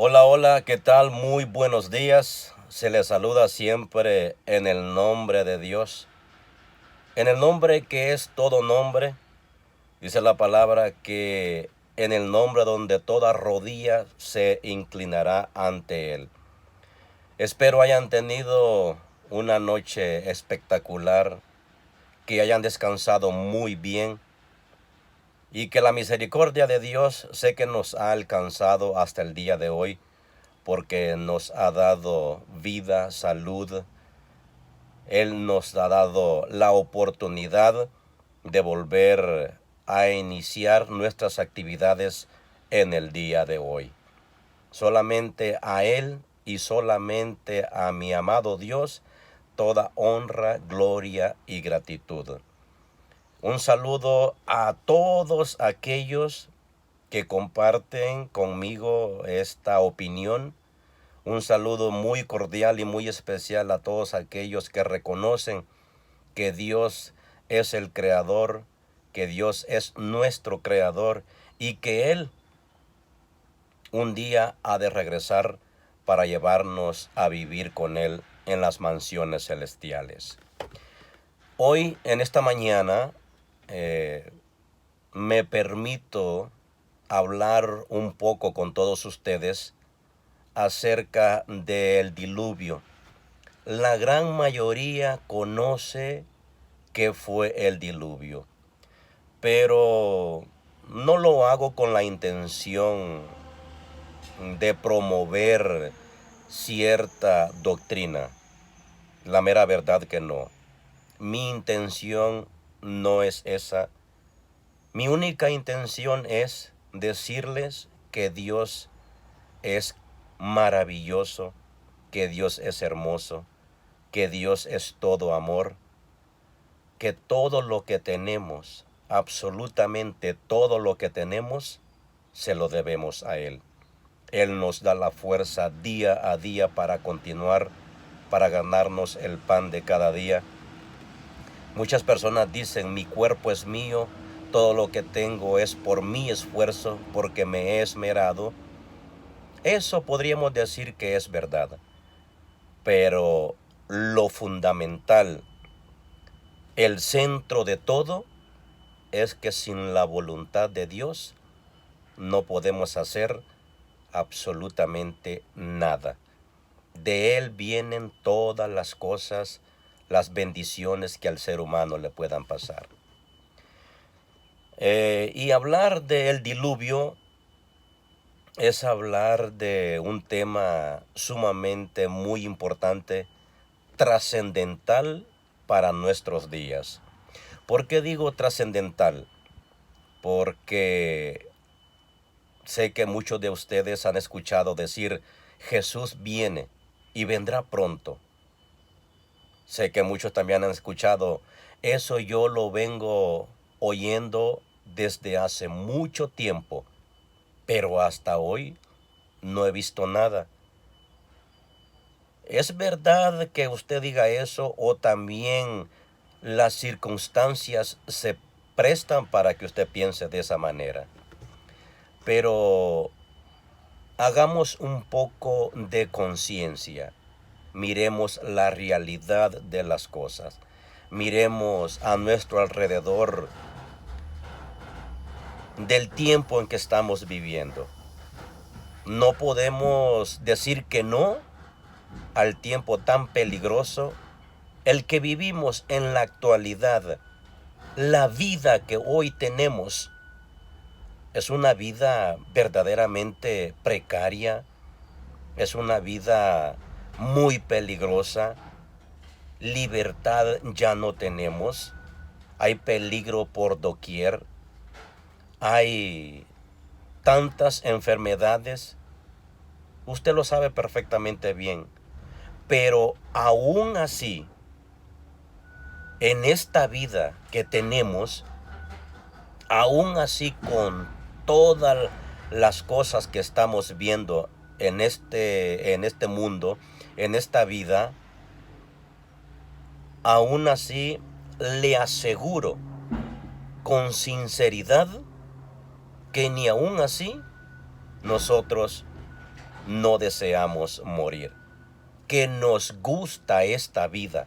Hola, hola, ¿qué tal? Muy buenos días. Se les saluda siempre en el nombre de Dios, en el nombre que es todo nombre. Dice la palabra que en el nombre donde toda rodilla se inclinará ante Él. Espero hayan tenido una noche espectacular, que hayan descansado muy bien y que la misericordia de Dios sé que nos ha alcanzado hasta el día de hoy, porque nos ha dado vida, salud. Él nos ha dado la oportunidad de volver a iniciar nuestras actividades en el día de hoy. Solamente a Él y solamente a mi amado Dios toda honra, gloria y gratitud. Un saludo a todos aquellos que comparten conmigo esta opinión. Un saludo muy cordial y muy especial a todos aquellos que reconocen que Dios es el creador, que Dios es nuestro creador y que Él un día ha de regresar para llevarnos a vivir con Él en las mansiones celestiales. Hoy, en esta mañana, me permito hablar un poco con todos ustedes acerca del diluvio. La gran mayoría conoce qué fue el diluvio, pero no lo hago con la intención de promover cierta doctrina. La mera verdad que no. Mi intención no es esa. Mi única intención es decirles que Dios es maravilloso, que Dios es hermoso, que Dios es todo amor, que todo lo que tenemos, absolutamente todo lo que tenemos, se lo debemos a Él. Él nos da la fuerza día a día para continuar, para ganarnos el pan de cada día. Muchas personas dicen, mi cuerpo es mío, todo lo que tengo es por mi esfuerzo, porque me he esmerado. Eso podríamos decir que es verdad, pero lo fundamental, el centro de todo, es que sin la voluntad de Dios no podemos hacer absolutamente nada. De Él vienen todas las cosas, las bendiciones que al ser humano le puedan pasar. Y hablar del diluvio es hablar de un tema sumamente muy importante, trascendental para nuestros días. ¿Por qué digo trascendental? Porque sé que muchos de ustedes han escuchado decir, Jesús viene y vendrá pronto. Sé que muchos también han escuchado, eso yo lo vengo oyendo desde hace mucho tiempo, pero hasta hoy no he visto nada. ¿Es verdad que usted diga eso o también las circunstancias se prestan para que usted piense de esa manera? Pero hagamos un poco de conciencia. Miremos la realidad de las cosas. Miremos a nuestro alrededor del tiempo en que estamos viviendo. No podemos decir que no al tiempo tan peligroso, el que vivimos en la actualidad. La vida que hoy tenemos es una vida verdaderamente precaria, es una vida muy peligrosa. Libertad ya no tenemos, hay peligro por doquier, hay tantas enfermedades, usted lo sabe perfectamente bien, pero aún así, en esta vida que tenemos, aún así con todas las cosas que estamos viendo en este mundo, en esta vida, aún así le aseguro con sinceridad que ni aún así nosotros no deseamos morir, que nos gusta esta vida,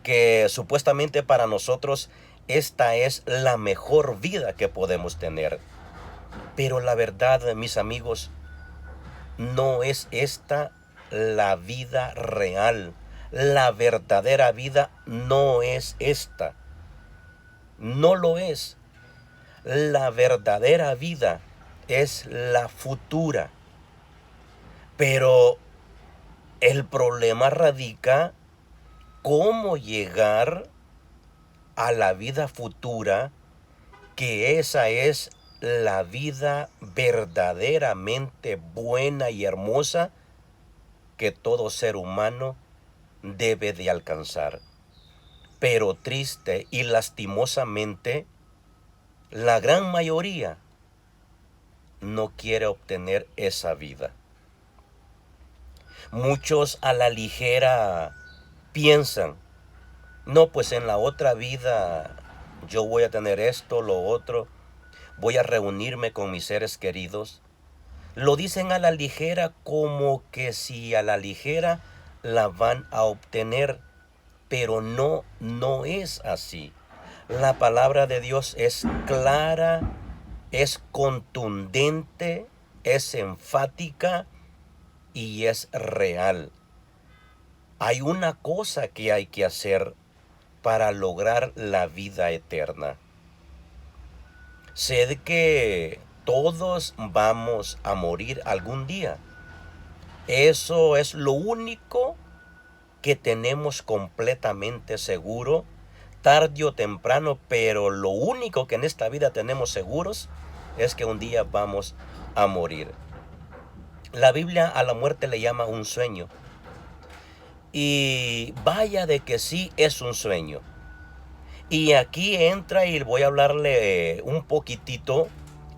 que supuestamente para nosotros esta es la mejor vida que podemos tener. Pero la verdad, mis amigos, no es esta la vida real. La verdadera vida no es esta. No lo es. La verdadera vida es la futura. Pero el problema radica cómo llegar a la vida futura, que esa es la vida verdaderamente buena y hermosa que todo ser humano debe de alcanzar. Pero triste y lastimosamente, la gran mayoría no quiere obtener esa vida. Muchos a la ligera piensan, no, pues en la otra vida yo voy a tener esto, lo otro, voy a reunirme con mis seres queridos. Lo dicen a la ligera, como que si a la ligera la van a obtener, pero no es así. La palabra de Dios es clara, es contundente, es enfática y es real. Hay una cosa que hay que hacer para lograr la vida eterna. Sé de que todos vamos a morir algún día. Eso es lo único que tenemos completamente seguro, tarde o temprano, pero lo único que en esta vida tenemos seguros es que un día vamos a morir. La Biblia a la muerte le llama un sueño. Y vaya de que sí es un sueño. Y aquí entra y voy a hablarle un poquitito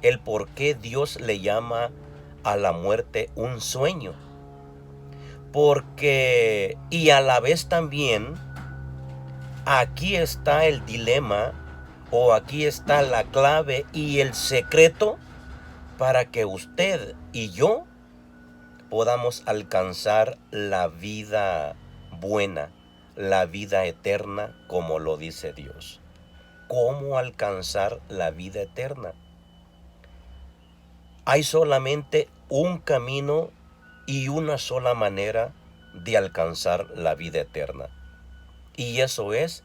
el por qué Dios le llama a la muerte un sueño. Porque, y a la vez también, aquí está el dilema, o aquí está la clave y el secreto para que usted y yo podamos alcanzar la vida buena, la vida eterna, como lo dice Dios. ¿Cómo alcanzar la vida eterna? Hay solamente un camino y una sola manera de alcanzar la vida eterna. Y eso es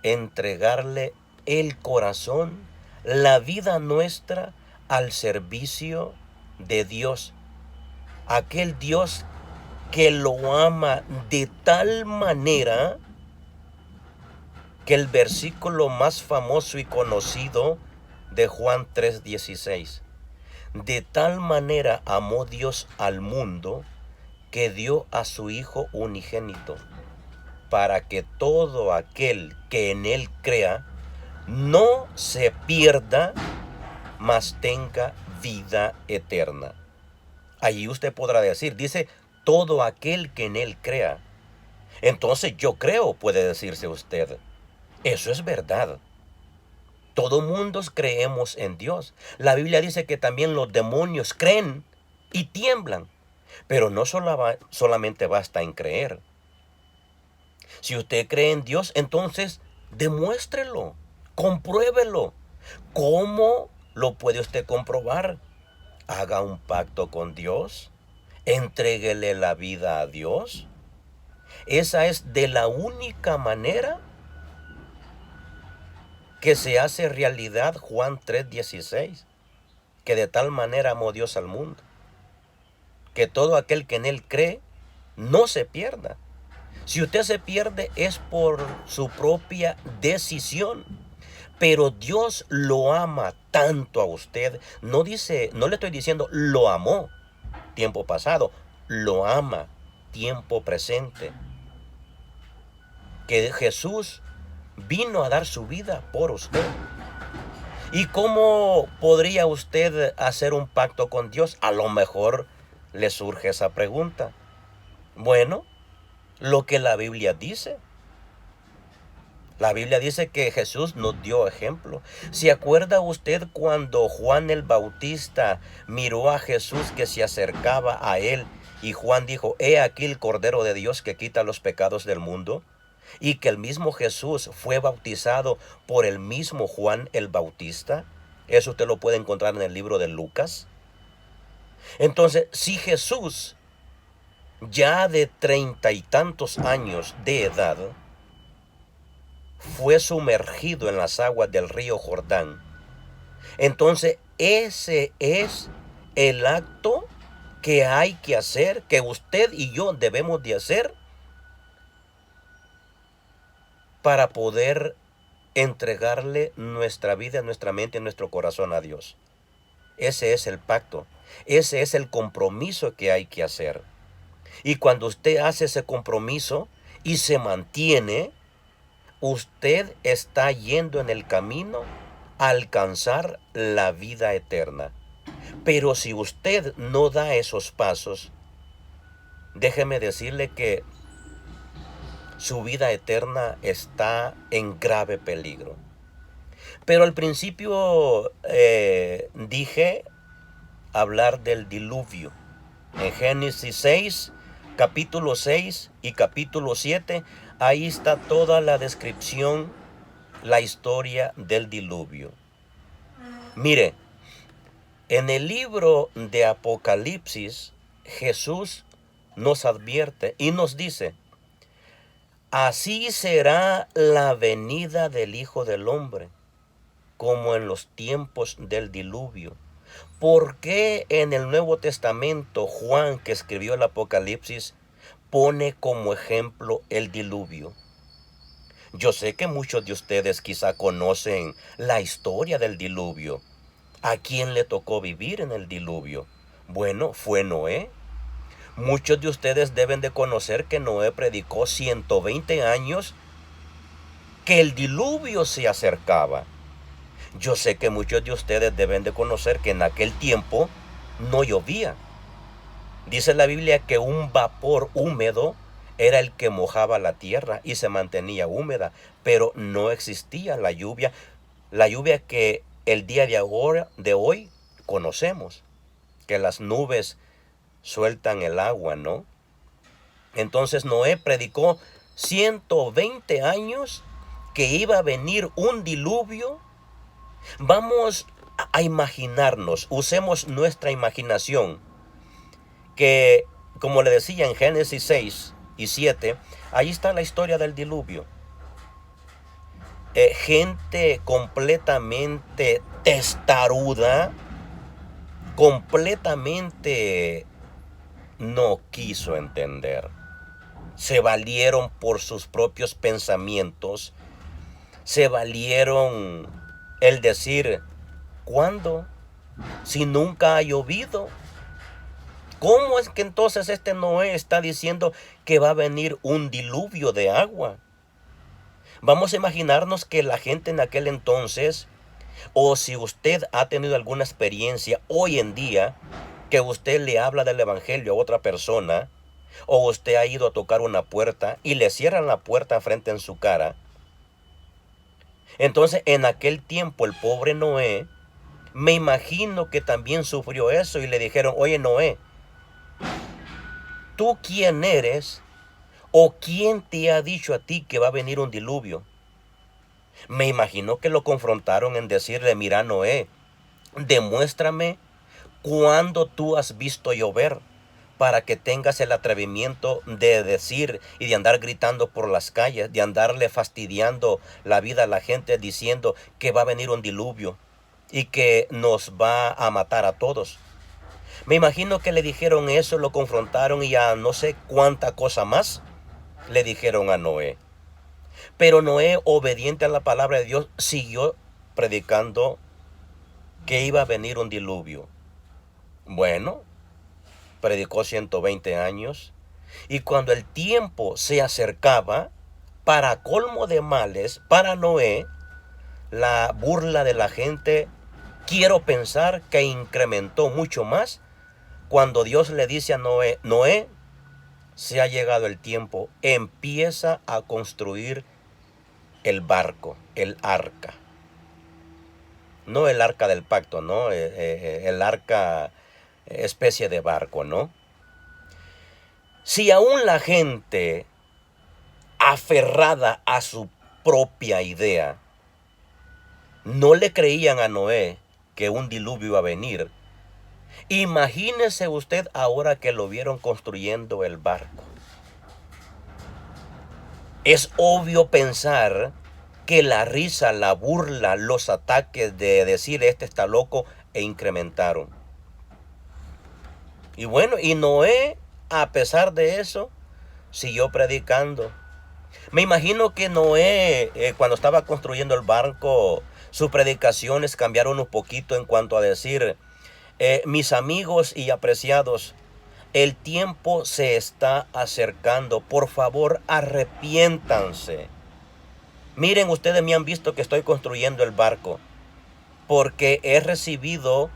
entregarle el corazón, la vida nuestra, al servicio de Dios. Aquel Dios que lo ama de tal manera que el versículo más famoso y conocido de Juan 3:16. De tal manera amó Dios al mundo que dio a su Hijo unigénito, para que todo aquel que en él crea no se pierda, mas tenga vida eterna. Allí usted podrá decir, dice, todo aquel que en él crea. Entonces yo creo, puede decirse usted. Eso es verdad. Todo mundo creemos en Dios. La Biblia dice que también los demonios creen y tiemblan. Pero no solamente basta en creer. Si usted cree en Dios, entonces demuéstrelo, compruébelo. ¿Cómo lo puede usted comprobar? Haga un pacto con Dios. Entréguele la vida a Dios. Esa es de la única manera que se hace realidad Juan 3:16, que de tal manera amó Dios al mundo, que todo aquel que en él cree no se pierda. Si usted se pierde es por su propia decisión, pero Dios lo ama tanto a usted. No dice, no le estoy diciendo lo amó tiempo pasado, lo ama tiempo presente, que Jesús vino a dar su vida por usted. ¿Y cómo podría usted hacer un pacto con Dios? A lo mejor le surge esa pregunta. Bueno, lo que la Biblia dice. La Biblia dice que Jesús nos dio ejemplo. ¿Se acuerda usted cuando Juan el Bautista miró a Jesús que se acercaba a él y Juan dijo, he aquí el Cordero de Dios que quita los pecados del mundo? Y que el mismo Jesús fue bautizado por el mismo Juan el Bautista. Eso usted lo puede encontrar en el libro de Lucas. Entonces, si Jesús, ya de 30 y tantos años de edad, fue sumergido en las aguas del río Jordán, entonces ese es el acto que hay que hacer, que usted y yo debemos de hacer para poder entregarle nuestra vida, nuestra mente, nuestro corazón a Dios. Ese es el pacto, ese es el compromiso que hay que hacer. Y cuando usted hace ese compromiso y se mantiene, usted está yendo en el camino a alcanzar la vida eterna. Pero si usted no da esos pasos, déjeme decirle que su vida eterna está en grave peligro. Pero al principio dije hablar del diluvio. En Génesis 6, capítulo 6 y capítulo 7, ahí está toda la descripción, la historia del diluvio. Mire, en el libro de Apocalipsis, Jesús nos advierte y nos dice, así será la venida del Hijo del Hombre, como en los tiempos del diluvio. ¿Por qué en el Nuevo Testamento Juan, que escribió el Apocalipsis, pone como ejemplo el diluvio? Yo sé que muchos de ustedes quizá conocen la historia del diluvio. ¿A quién le tocó vivir en el diluvio? Bueno, fue Noé. Muchos de ustedes deben de conocer que Noé predicó 120 años que el diluvio se acercaba. Yo sé que muchos de ustedes deben de conocer que en aquel tiempo no llovía. Dice la Biblia que un vapor húmedo era el que mojaba la tierra y se mantenía húmeda, pero no existía la lluvia que el día de hoy conocemos, que las nubes sueltan el agua, ¿no? Entonces Noé predicó 120 años que iba a venir un diluvio. Vamos a imaginarnos, usemos nuestra imaginación, que como le decía en Génesis 6 y 7, ahí está la historia del diluvio. Gente completamente testaruda, completamente no quiso entender. Se valieron por sus propios pensamientos, se valieron el decir, ¿cuándo? Si nunca ha llovido. ¿Cómo es que entonces este Noé está diciendo que va a venir un diluvio de agua? Vamos a imaginarnos que la gente en aquel entonces, o si usted ha tenido alguna experiencia hoy en día, que usted le habla del evangelio a otra persona, o usted ha ido a tocar una puerta y le cierran la puerta frente en su cara. Entonces en aquel tiempo el pobre Noé, me imagino que también sufrió eso y le dijeron, oye Noé, ¿tú quién eres? ¿O quién te ha dicho a ti que va a venir un diluvio? Me imagino que lo confrontaron en decirle, mira Noé, demuéstrame cuándo tú has visto llover para que tengas el atrevimiento de decir y de andar gritando por las calles, de andarle fastidiando la vida a la gente diciendo que va a venir un diluvio y que nos va a matar a todos. Me imagino que le dijeron eso, lo confrontaron y a no sé cuánta cosa más le dijeron a Noé. Pero Noé, obediente a la palabra de Dios, siguió predicando que iba a venir un diluvio. Bueno, predicó 120 años y cuando el tiempo se acercaba, para colmo de males, para Noé, la burla de la gente, quiero pensar que incrementó mucho más cuando Dios le dice a Noé, Noé, se ha llegado el tiempo, empieza a construir el barco, el arca. No el arca del pacto, ¿no? El arca, especie de barco, ¿no? Si aún la gente aferrada a su propia idea no le creían a Noé que un diluvio iba a venir, imagínese usted ahora que lo vieron construyendo el barco. Es obvio pensar que la risa, la burla, los ataques de decir este está loco e incrementaron. Y bueno, y Noé, a pesar de eso, siguió predicando. Me imagino que Noé, cuando estaba construyendo el barco, sus predicaciones cambiaron un poquito en cuanto a decir, mis amigos y apreciados, el tiempo se está acercando, por favor arrepiéntanse. Miren, ustedes me han visto que estoy construyendo el barco, porque he recibido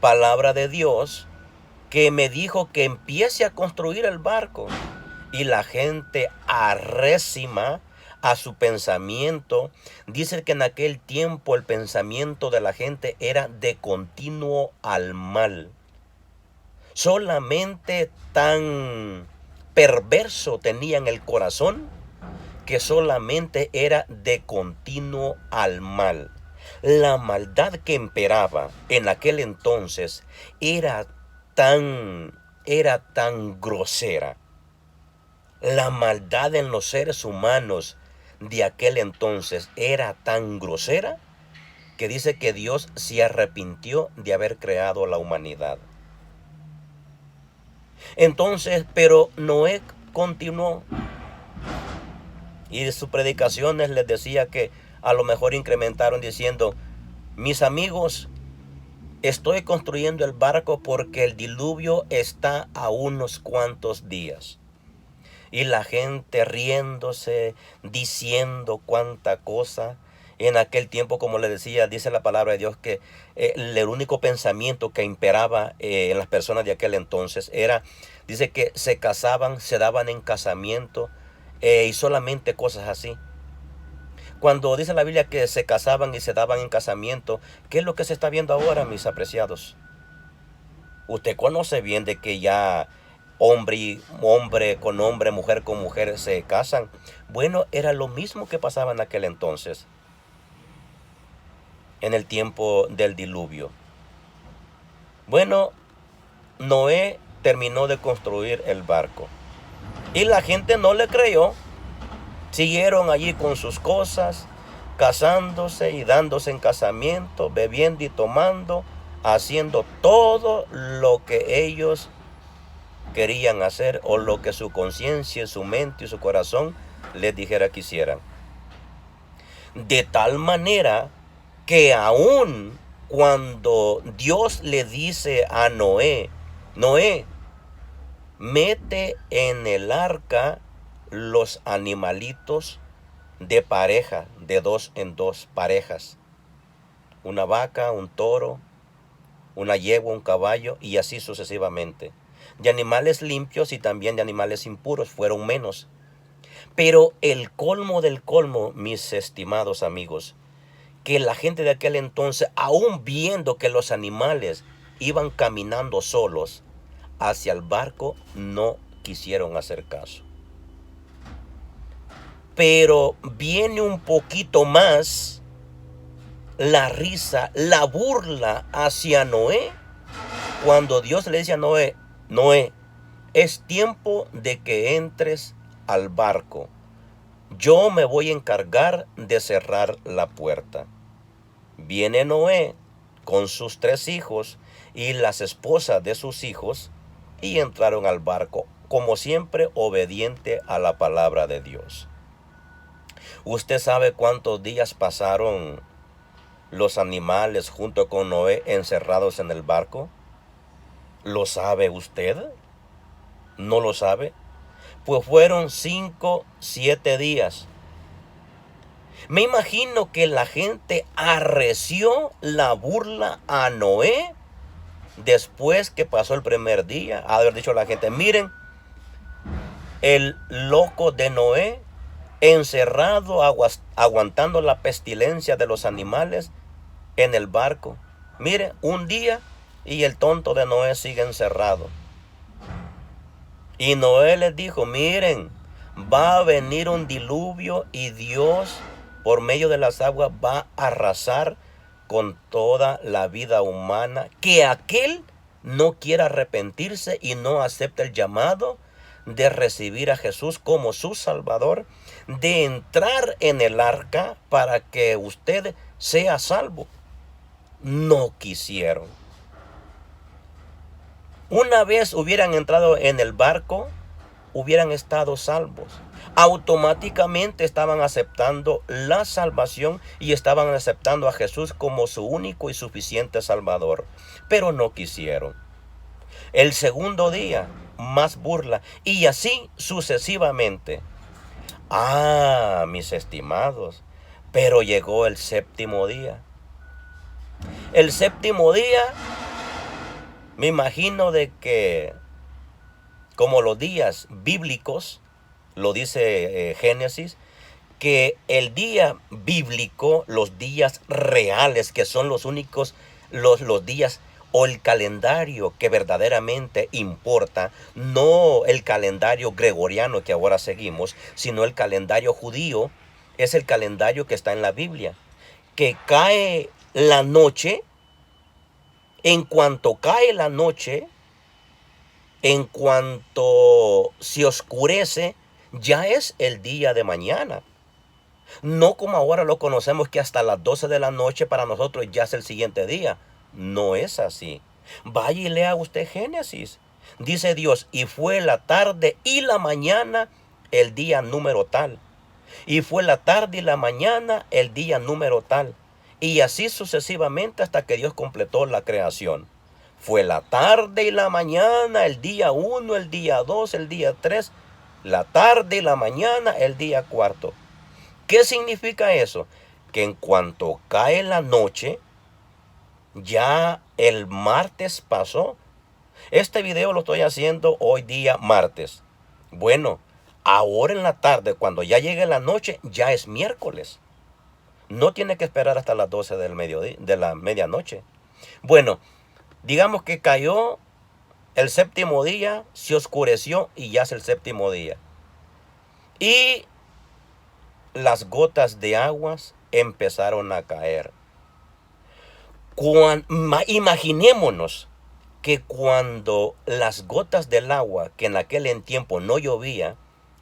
palabra de Dios que me dijo que empiece a construir el barco. Y la gente arrésima a su pensamiento, dice que en aquel tiempo el pensamiento de la gente era de continuo al mal. Solamente tan perverso tenían el corazón que solamente era de continuo al mal. La maldad que imperaba en aquel entonces era tan grosera. La maldad en los seres humanos de aquel entonces era tan grosera que dice que Dios se arrepintió de haber creado la humanidad. Entonces, pero Noé continuó y de sus predicaciones les decía que a lo mejor incrementaron diciendo, mis amigos, estoy construyendo el barco porque el diluvio está a unos cuantos días. Y la gente riéndose, diciendo cuánta cosa. En aquel tiempo, como le decía, dice la palabra de Dios que el único pensamiento que imperaba en las personas de aquel entonces era, dice que se casaban, se daban en casamiento y solamente cosas así. Cuando dice la Biblia que se casaban y se daban en casamiento, ¿qué es lo que se está viendo ahora, mis apreciados? Usted conoce bien de que ya hombre con hombre, mujer con mujer se casan. Bueno, era lo mismo que pasaba en aquel entonces, en el tiempo del diluvio. Bueno, Noé terminó de construir el barco y la gente no le creyó. Siguieron allí con sus cosas, casándose y dándose en casamiento, bebiendo y tomando, haciendo todo lo que ellos querían hacer o lo que su conciencia, su mente y su corazón les dijera que hicieran. De tal manera que aún cuando Dios le dice a Noé, Noé, mete en el arca los animalitos de pareja, de 2 en 2 parejas, una vaca, un toro, una yegua, un caballo y así sucesivamente. De animales limpios y también de animales impuros fueron menos. Pero el colmo del colmo, mis estimados amigos, que la gente de aquel entonces, aún viendo que los animales iban caminando solos hacia el barco, no quisieron hacer caso. Pero viene un poquito más la risa, la burla hacia Noé, cuando Dios le dice a Noé, Noé, es tiempo de que entres al barco. Yo me voy a encargar de cerrar la puerta. Viene Noé con sus 3 hijos y las esposas de sus hijos y entraron al barco, como siempre obediente a la palabra de Dios. ¿Usted sabe cuántos días pasaron los animales junto con Noé encerrados en el barco? ¿Lo sabe usted? ¿No lo sabe? Pues fueron 5, 7 días. Me imagino que la gente arreció la burla a Noé después que pasó el primer día. Haber dicho a la gente, miren, el loco de Noé encerrado, aguantando la pestilencia de los animales en el barco. Mire, un día y el tonto de Noé sigue encerrado. Y Noé les dijo, miren, va a venir un diluvio y Dios, por medio de las aguas, va a arrasar con toda la vida humana. Que aquel no quiera arrepentirse y no acepte el llamado de recibir a Jesús como su Salvador, de entrar en el arca para que usted sea salvo. No quisieron. Una vez hubieran entrado en el barco, hubieran estado salvos. Automáticamente estaban aceptando la salvación y estaban aceptando a Jesús como su único y suficiente Salvador. Pero no quisieron. El segundo día, más burla, y así sucesivamente. Mis estimados, pero llegó el séptimo día. El séptimo día, me imagino de que, como los días bíblicos, lo dice Génesis, que el día bíblico, los días reales, que son los únicos, los días o el calendario que verdaderamente importa, no el calendario gregoriano que ahora seguimos, sino el calendario judío, es el calendario que está en la Biblia, que cae la noche. En cuanto cae la noche, en cuanto se oscurece, ya es el día de mañana. No como ahora lo conocemos, que hasta las 12 de la noche para nosotros ya es el siguiente día. No es así. Vaya y lea usted Génesis. Dice Dios, y fue la tarde y la mañana el día número tal. Y fue la tarde y la mañana el día número tal. Y así sucesivamente hasta que Dios completó la creación. Fue la tarde y la mañana el día 1, el día 2, el día 3, la tarde y la mañana el día 4. ¿Qué significa eso? Que en cuanto cae la noche, ya el martes pasó. Este video lo estoy haciendo hoy día martes. Bueno, ahora en la tarde, cuando ya llegue la noche, ya es miércoles. No tiene que esperar hasta las 12 del mediodía, de la medianoche. Bueno, digamos que cayó el séptimo día, se oscureció y ya es el séptimo día. Y las gotas de aguas empezaron a caer. Imaginémonos que cuando las gotas del agua, que en aquel tiempo no llovía,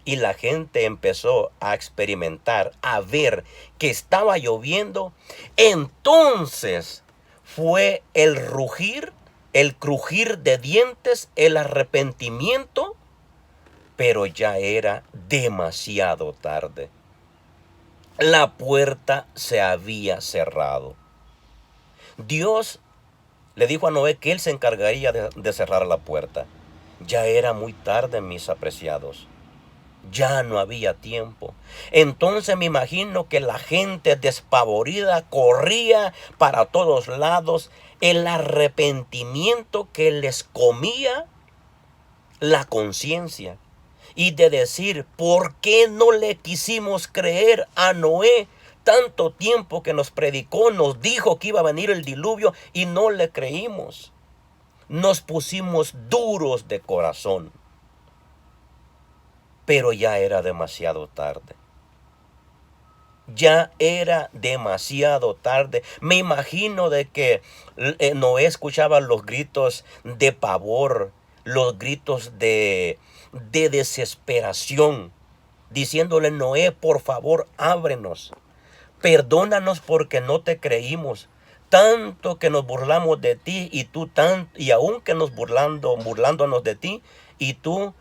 y la gente empezó a experimentar, a ver que estaba lloviendo, entonces fue el rugir, el crujir de dientes, el arrepentimiento, pero ya era demasiado tarde. La puerta se había cerrado. Dios le dijo a Noé que él se encargaría de cerrar la puerta. Ya era muy tarde, mis apreciados. Ya no había tiempo. Entonces me imagino que la gente despavorida corría para todos lados. El arrepentimiento que les comía la conciencia. Y de decir, ¿por qué no le quisimos creer a Noé? Tanto tiempo que nos predicó, nos dijo que iba a venir el diluvio y no le creímos. Nos pusimos duros de corazón. Pero ya era demasiado tarde. Ya era demasiado tarde. Me imagino de que Noé escuchaba los gritos de pavor, los gritos de desesperación, diciéndole, Noé, por favor, ábrenos. Perdónanos porque no te creímos. Tanto que nos burlamos de ti y aún que nos burlándonos de ti, y tú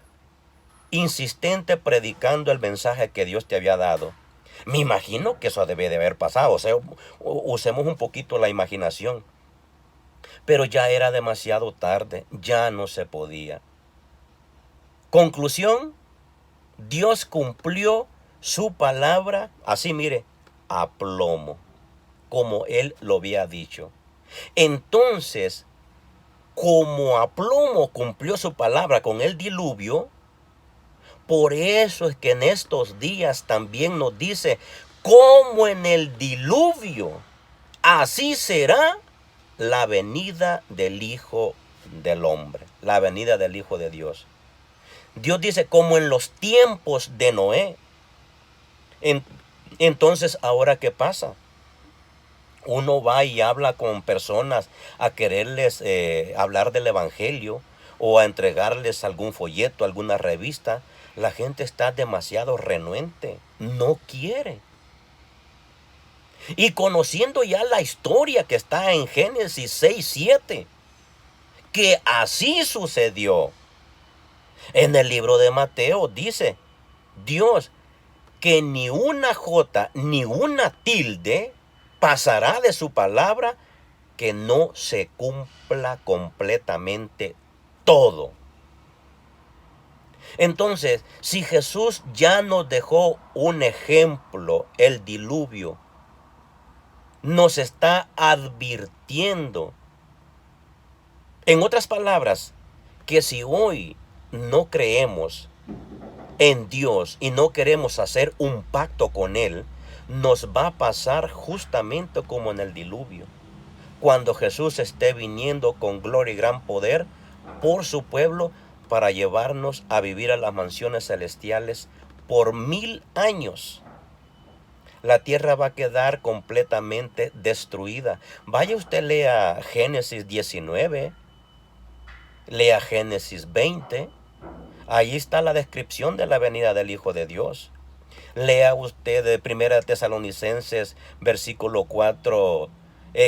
insistente predicando el mensaje que Dios te había dado. Me imagino que eso debe de haber pasado. O sea, usemos un poquito la imaginación. Pero ya era demasiado tarde. Ya no se podía. Conclusión. Dios cumplió su palabra. Así mire. A plomo. Como Él lo había dicho. Entonces, como a plomo cumplió su palabra con el diluvio, Por eso es que en estos días también nos dice, como en el diluvio, así será la venida del Hijo del Hombre, la venida del Hijo de Dios. Dios dice, como en los tiempos de Noé. En- entonces, ¿ahora qué pasa? Uno va y habla con personas a quererles hablar del Evangelio o a entregarles algún folleto, alguna revista. La gente está demasiado renuente, no quiere. Y conociendo ya la historia que está en Génesis 6:7, que así sucedió. En el libro de Mateo dice, Dios, que ni una jota ni una tilde pasará de su palabra, que no se cumpla completamente todo. Entonces, si Jesús ya nos dejó un ejemplo, el diluvio, nos está advirtiendo, en otras palabras, que si hoy no creemos en Dios y no queremos hacer un pacto con Él, nos va a pasar justamente como en el diluvio. Cuando Jesús esté viniendo con gloria y gran poder por su pueblo para llevarnos a vivir a las mansiones celestiales por 1000 años. La tierra va a quedar completamente destruida. Vaya usted, lea Génesis 19, lea Génesis 20. Ahí está la descripción de la venida del Hijo de Dios. Lea usted de Primera Tesalonicenses, versículo 4,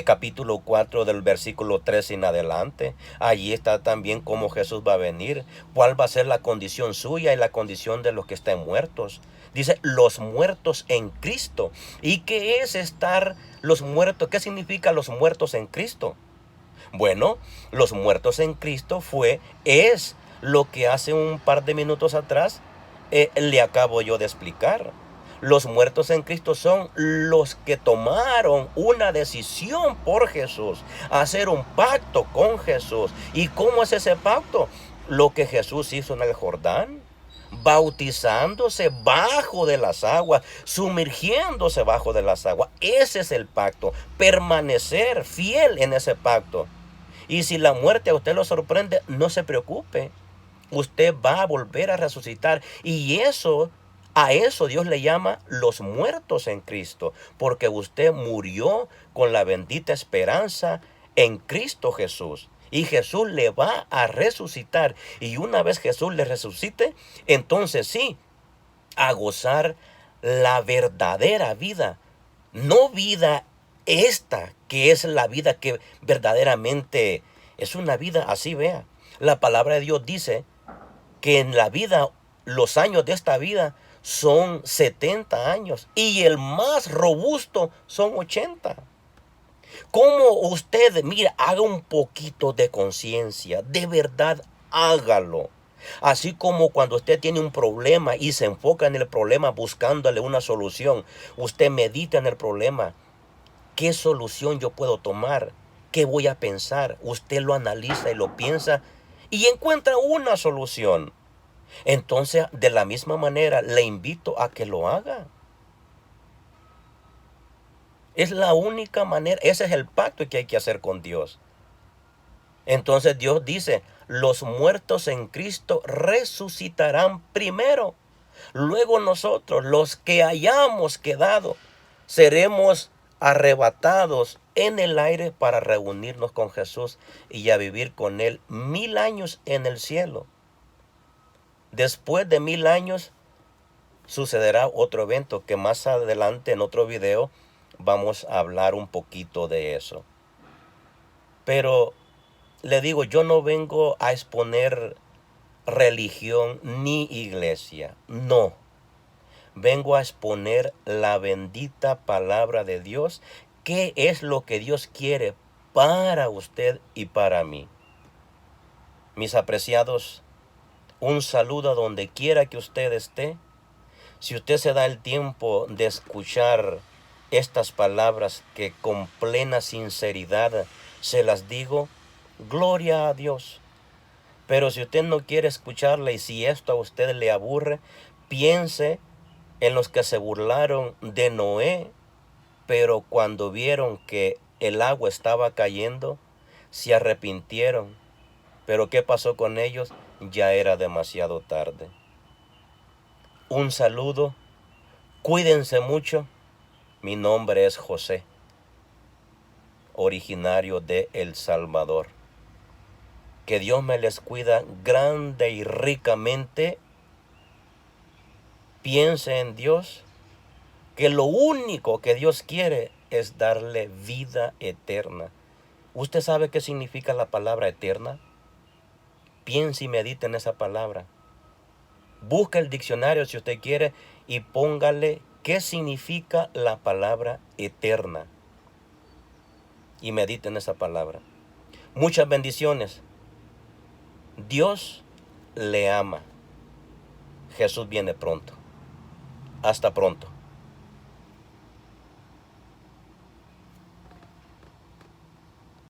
capítulo 4 del versículo 3 en adelante. Allí está también cómo Jesús va a venir, cuál va a ser la condición suya y la condición de los que estén muertos. Dice, los muertos en Cristo. ¿Y qué es estar los muertos? ¿Qué significa los muertos en Cristo? Bueno, los muertos en Cristo es lo que hace un par de minutos atrás le acabo yo de explicar. Los muertos en Cristo son los que tomaron una decisión por Jesús, hacer un pacto con Jesús. ¿Y cómo es ese pacto? Lo que Jesús hizo en el Jordán, bautizándose bajo de las aguas, sumergiéndose bajo de las aguas. Ese es el pacto, permanecer fiel en ese pacto. Y si la muerte a usted lo sorprende, no se preocupe. Usted va a volver a resucitar. Y a eso Dios le llama los muertos en Cristo. Porque usted murió con la bendita esperanza en Cristo Jesús. Y Jesús le va a resucitar. Y una vez Jesús le resucite, entonces sí, a gozar la verdadera vida. No vida esta, que es la vida que verdaderamente es una vida así, vea. La palabra de Dios dice que en la vida, los años de esta vida son 70 años y el más robusto son 80. Como usted, mira, haga un poquito de conciencia, de verdad hágalo. Así como cuando usted tiene un problema y se enfoca en el problema buscándole una solución, usted medita en el problema. ¿Qué solución yo puedo tomar? ¿Qué voy a pensar? Usted lo analiza y lo piensa y encuentra una solución. Entonces, de la misma manera, le invito a que lo haga. Es la única manera, ese es el pacto que hay que hacer con Dios. Entonces Dios dice, los muertos en Cristo resucitarán primero. Luego nosotros, los que hayamos quedado, seremos arrebatados en el aire para reunirnos con Jesús y a vivir con Él 1000 años en el cielo. Después de 1000 años sucederá otro evento que más adelante en otro video vamos a hablar un poquito de eso. Pero le digo, yo no vengo a exponer religión ni iglesia, no. Vengo a exponer la bendita palabra de Dios, qué es lo que Dios quiere para usted y para mí. Mis apreciados, un saludo a donde quiera que usted esté. Si usted se da el tiempo de escuchar estas palabras que con plena sinceridad se las digo, gloria a Dios. Pero si usted no quiere escucharla y si esto a usted le aburre, piense en los que se burlaron de Noé, pero cuando vieron que el agua estaba cayendo, se arrepintieron. Pero ¿qué pasó con ellos? Ya era demasiado tarde. Un saludo, cuídense mucho. Mi nombre es José, originario de El Salvador. Que Dios me les cuida grande y ricamente. Piense en Dios, que lo único que Dios quiere es darle vida eterna. ¿Usted sabe qué significa la palabra eterna? Piense y medite en esa palabra. Busca el diccionario si usted quiere y póngale qué significa la palabra eterna. Y medite en esa palabra. Muchas bendiciones. Dios le ama. Jesús viene pronto. Hasta pronto.